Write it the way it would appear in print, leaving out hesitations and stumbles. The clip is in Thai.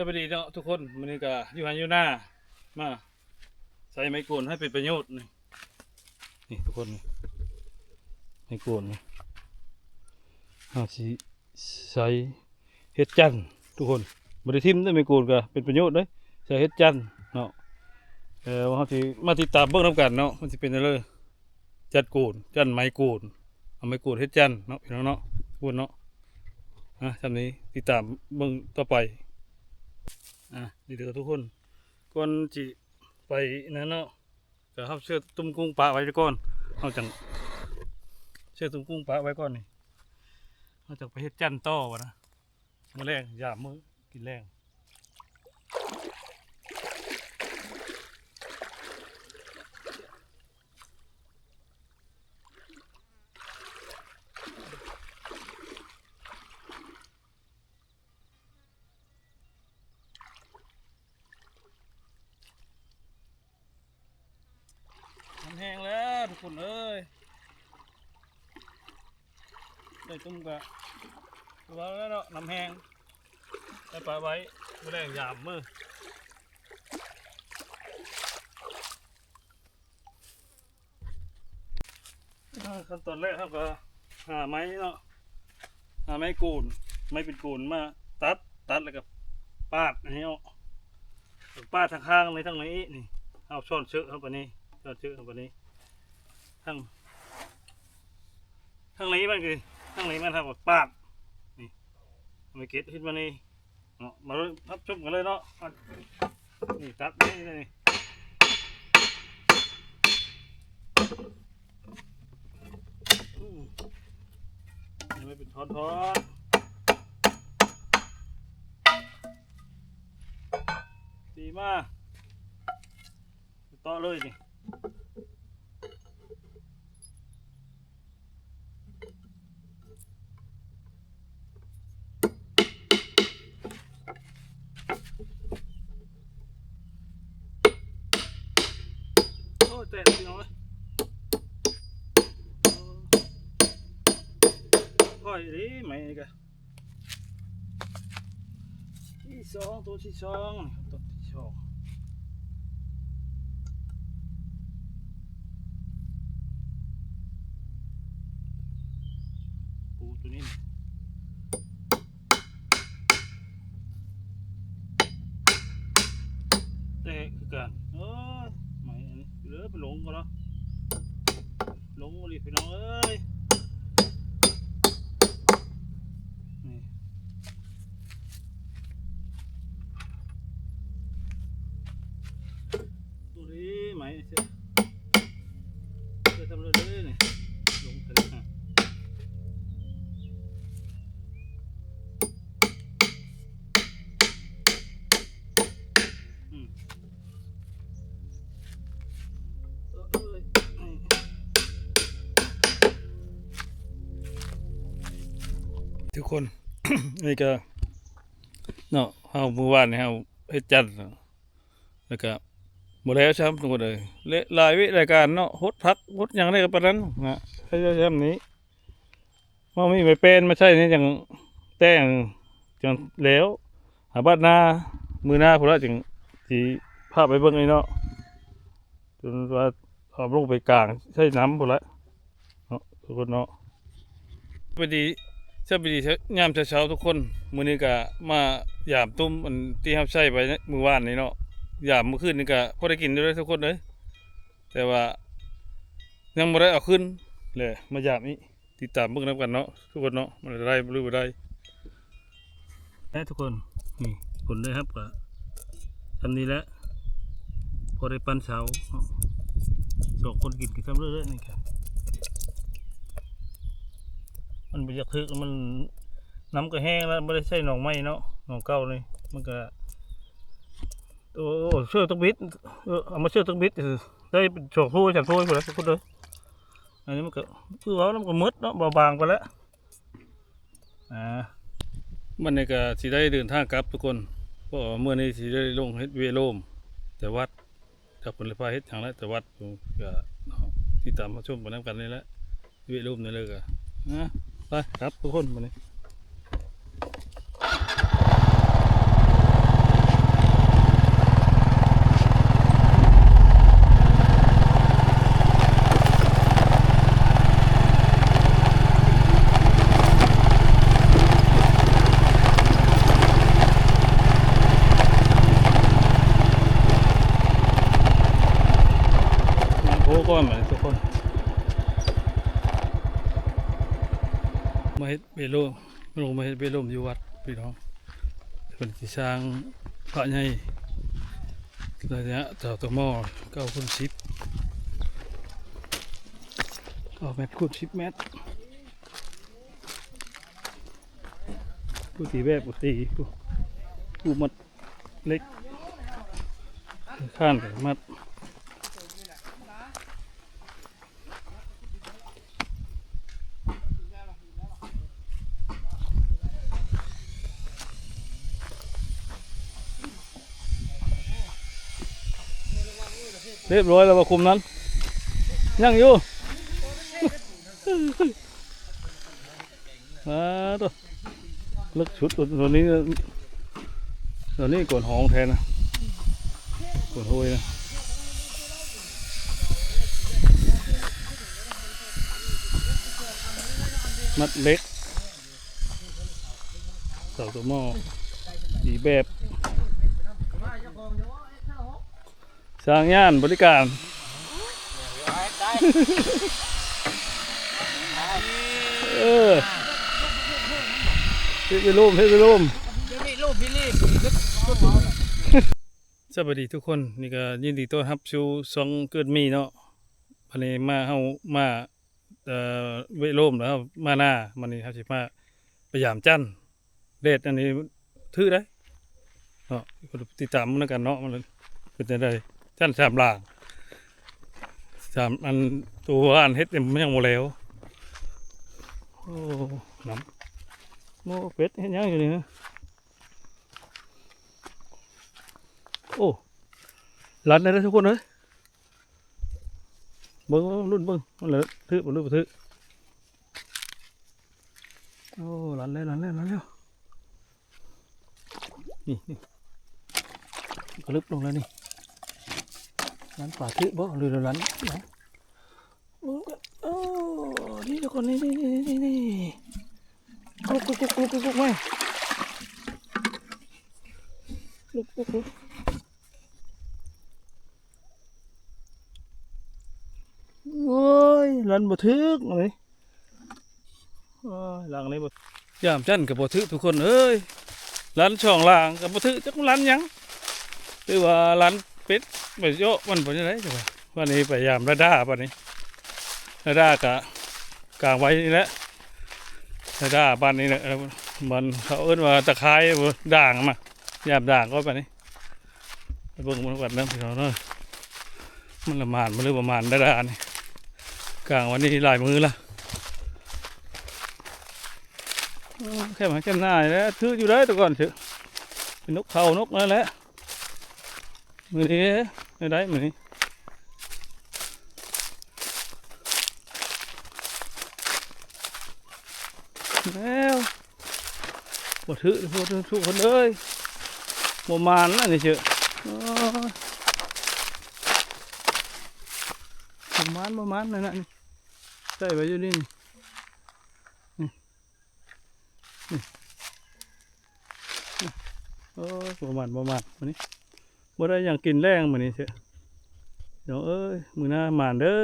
สวัสดีเนาะทุกคนวันนี้ก็อยู่หันอยู่หน้ามาใส่ไม้โกนให้เป็นประโยชน์นี่ทุกคนนี่ไม้โกนนี่เอาสิใส่เฮ็ดจันทร์ทุกคนบริทิมได้ไม้โกนก็เป็นประโยชน์เลยใส่เฮ็ดจันทร์เนาะว่าที่มาติดตามเบื้องน้ำกันเนาะมันจะเป็นอะไรจัดโกนจันทร์ไม้โกนเอาไม้โกนเฮ็ดจันทร์เนาะพี่น้องเนาะทุกคนเนาะจำนี้ติดตามเบื้องต่อไปดีเด้อทุกคนก่อนจิไปนั่นเนาะก็เอาเชือกตุ้มกุ้งปลาไว้ก่อนเอาจังเชือกตุ้มกุ้งปลาไว้ก่อนนี่เอาจากไปเฮ็ดจันต่อวะนะมื้อแรงยามมื้อกินแรงน้ำแห้งแล้วทุกคนเอ้ยได้ตุ้มกะว่าแล้วเนาะน้ำแห้งได้ปลาไว้มื้อแรงยามมื้อขั้นตอนแรกครับก็หาไม้เนาะหาไม้กูนไม้เป็นกูนมาตัดแล้วก็ปาดอันนี้ออกปาดทางข้างในทางไหนนี่เอาช้อนเชือกเข้าไปนี่ช้อนเชือกเข้าไปนี่ทางนี้มันคือทางนี้มันทำแบบปาดนี่ไม่เก็ตขึ้นมานี่เนาะมาเลยรับชมกันเลยเนาะนี่ตัดนี่ไม่เป็นท่อนดีมากต่อเลยนี่โอ้แตะพี่น้อยค่อยดีไหมกันที่สองตัวที่สองตัวที่สองปูตัวนี้เตะคือกันไม่อันนี้เหลือไปหลงก็แล้วหลงรีบพี่น้องเอ้ยนี่ตัวนี้ไหมเสียจะทำเลยเลยนี่หลงกันนะทุกคน นี่ก็เนาะเอาเมื่อวานนี่เอาเฮ็ดจันทร์แล้วก็หมดแล้วใช่ไหมทุกคนเลยหลายวิรายการเนาะฮดพักฮดอย่างไรกับปานนั้นนะใช่ใช่แบบนี้ว่ามีไม่เป็นไม่ใช่นี่อย่างแต่งจังแล้วหาบ้านนามือหน้าพวกเราจังสีภาพไปเบิ่งนี่เนาะจนว่าเอาลงไปกลางใช้น้ำพวกละเนาะทุกคนเนาะพอดีสวัสดียามเช้าทุกคนมื้อนี้ก็มายามตุ้มอันที่เฮาใช้ไปมื้อวานนี้เนาะยามมื้อคืนนี่ก็พอได้กินด้วยทุกคนเลยแต่ว่ายังบ่ได้เอาขึ้นเลยมายามนี้ติดตามเบิ่งนำกันเนาะทุกคนเนาะมันได้บ่รู้บ่ได้ทุกคนนี่ผลเลยครับก็ทำนี้แล้วพอได้ปั้นเสาสองคนกินกันทำเรื่อยๆนี่ครับมันไปอยากทึกมันน้ำก็แห้งแล้วไม่ได้ใส่หนองไม้เนาะหนองเก่าเลยมันก็โอ้เชือกตักบิดเอามาเชือกตักบิดได้เป็นสองถ้วยสามถ้วยหมดแล้วทุกคนเลยอันนี้มันก็คือว่ามันก็มืดเนาะเบาบางไปแล้วมันนี่ก็สิได้เดินทางกลับทุกคนเพราะเมื่อนี้สิได้ลงเฮ็ดเวโรมแต่วัดจากผลพาเฮ็ดทางแล้วแต่วัดก็ที่ตามมาชมมาน้ำกันนี่แหละเวโรมนี่เลยก็ไปครับทุกคนมาเนี่ย ก้อนมาทุกคนมาเฮ็ดเบลูมลงมาเฮ็ดเบลูมอยู่วัดพี่น้องเป็นที่สร้างพระใหญ่ระยะเจ้าตัวหม้อ9x10 9 เมตรคูณ 10 เมตรผู้ตีแบบผู้ตีผู้มัดเล็กข้านกับมัดเรียบร้อยแล้วว่าคุมนั้นยังอยู่ตัวลึกชุดตัวนี้ก่อนห้องแทนนะก่อนห้วยนะมัดเล็กเสาตัวหม้อดีแบบสร้างย่านบริการเฮ้ยไปร่มสวัสดีทุกคนนี่ก็ยินดีต้อนรับสู่ช่องเกิดมีเนาะวันนี้มาเฮามาเวร่มแล้วมาหน้ามันนี่ครับสิมาพยายามจันเด็ดอันนี้ถือได้เนาะติดตามมันกันเนาะมันเป็นจังได๋จัน3 ล่าง3อันตัวอันเฮ็ดมันยังบ่แล้วโอ้น้ำโมเป็ดเฮ็ดยังอยู่นี่ฮะโอ้รันได้ทุกคนเลยเบิ้งรุ่นเบิ้งมันเลยถือมันรุ่นถือโอ้รันแล้วนี่ก็ลึกลงแล้วนี่รันป่าถือบ่หรือรันไหนโอ้นี่ทุกคนนี่ลุกไหมลุกโอ้ยลันบ่ทึกเลยหลังนี้บ่ยามจันกับบ่ทึกทุกคนเอ้ยลันช่องล่างกับบ่ทึกจักลันยังหรือว่าลันเป็ดไปโยมันเป็นยังไงจังวันนี้พยายามระด้าป่ะนี่ระด้ากะกลางไว้นี่แหละระด้าบ้านนี้แหละมันเขาเอิ้นว่าตะไคร้ด่างมายามด่างก็ป่ะนี่เบิ่งมันวัดน้ำพี่น้องเนาะมันละมานมันหรือประมาณระด้านี่กลางวันนี้หลายมือละแค่มาแค่หน้าแล้วถืออยู่ได้แต่ก่อนเถอะเป็นนกเขานกนั่นแหละมือนี้ไม่ได้มือนี้แล้วบ่ถือทุกคนเลยบ่มานนั่นนี่เถอะบ่มานนั่นน่ะนี่ใส่ไว้อยู่นี่โอ้บ่มานมื้อนี้บ่ได้อย่างกินแรงมื้อนี้เถอะเดี๋ยวเอ้ยมื้อหน้ามานเด้อ